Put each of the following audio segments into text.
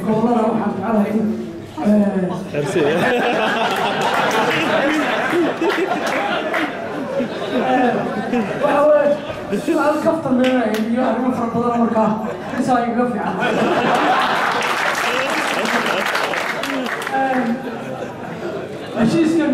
والله waxaan jeclahay su'aal kaftan meelay iyo arrimo fara badan markaa isaa iga fiican heshiiskan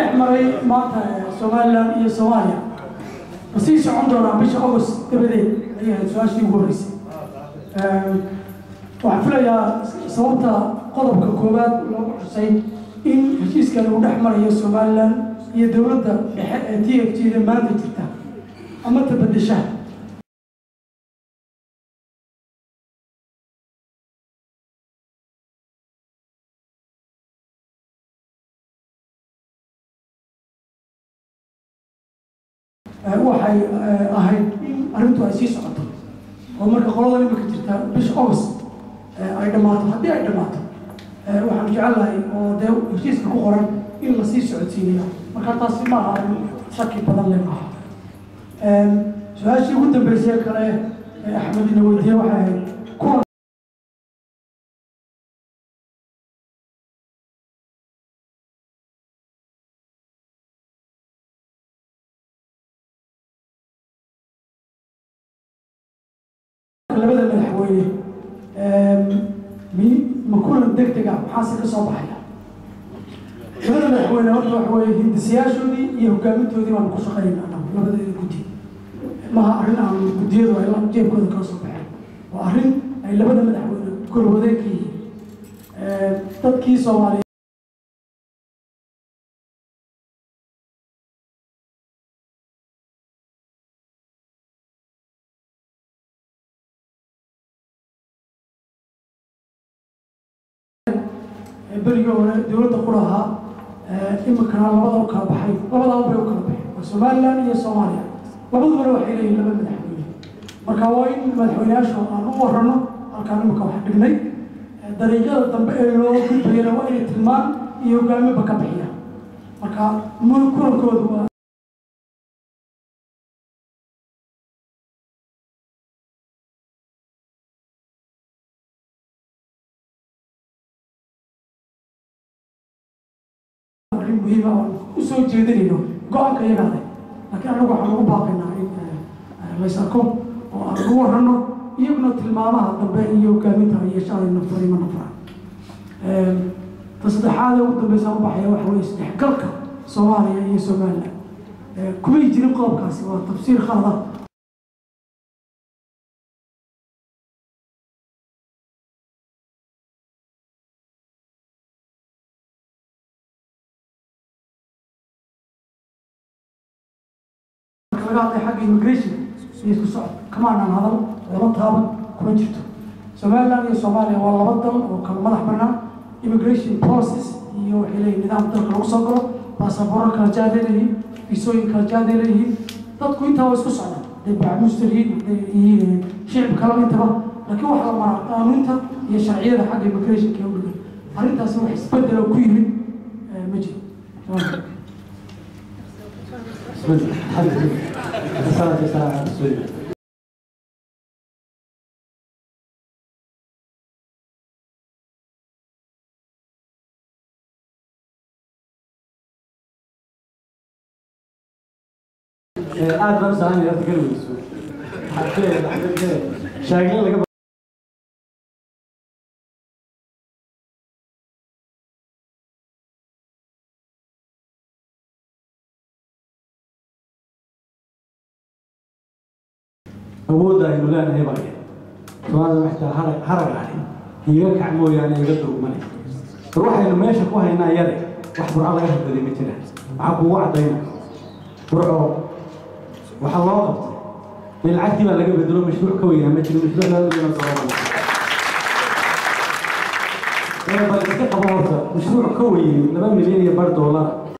احمري ماتا سوماليا iyo Soomaaliya وسي socon doona bisha August dabadeed ayay su'aashii ugu horeysay waxaan filayaa sababta qodobka koowaad loo xusay in heshiiskan uu dhex marayo Soomaaliland iyo dawladda dhexe ee TFT-da maanta jirta ama tabadasha waxay ahayd in arrintu ay sii socoto oo marka qolada imika jirta bisha August ay dhamaato haddii ay dhamaato waxaan jecelahay oo dee heshiiska ku qoran in la sii socodsiinayo marka taasi ma aha shaki badan leh maaha su-aashii ugu dambeysay kale axmed ina weydiiyey waxay ahayd kuwan labada madaxweyne ma kulan degdeg ah maxaase ka soo baxaya labada madaxweyne horta waxa weeye hindisiyaashoodii iyo hogaamintoodii baanu ku shaqaynaa anagu labadeeda guddi maaha arrin aan guddiyadu ay jeebkooda kala soo baxeen waa arrin ay labada madaxweyne golwadeeg ka yihiin dadkii Soomaaliya بريء ولا دولة قراها إما كان لبض أو كربحي لبض أو بريء كربحي وسوماليا هي صوماليا لبض بريء وحيلين لبض مدحوين مركوين مدحويناش أنا ورنا كان مكوح بجني درجة تنبئ له كل بينا وين تلمان يوقعوا بكبحية مركا مو كل كود مهمة وسوي جديدينه قاعد كيراده لكن أنا بقول باقينا ليس أكون وأقول إنه يبنوا المامة تبين يوكامتها يشار النفري من نفرة تصدق هذا وقت بيسمى بحياة وحويس تحقق صوماليا هي صوماليا كل يجري قاب كاسي وتفسير خاطئ لقاطع حق immigration يسكو صعب كمان عن هذا لما تهابط كم جرته سوماليا هي صوماليا والله بدل وكم ملح بنا immigration process يوحي لي نظام ترك الوصول باسبور كرجال ليه فيسوي كرجال ليه تدخل أنت واسكو صعب يبقى مشترين شعب كلام أنت بقى لكن واحد ما قانون أنت هي شرعية حق immigration كيقول لك أنت سوي حسبت لو كويه مجي حدث ساعة السورية عاد بس أنا أتكلم شايلين لك أودا إنه لا نهي بري فهذا محتاج حرق عليه هي كعمو يعني يقدر مني روح إنه ماشي كوها هنا يدي وحبر على يهد ذي مثله عبوا وعدينا روحوا وحلاقة للعكتي ما لقى بدلوا مشروع كوي هم تجوا مشروع لا يدرون الصواب أنا بقول لك مشروع كوي 2 مليون $4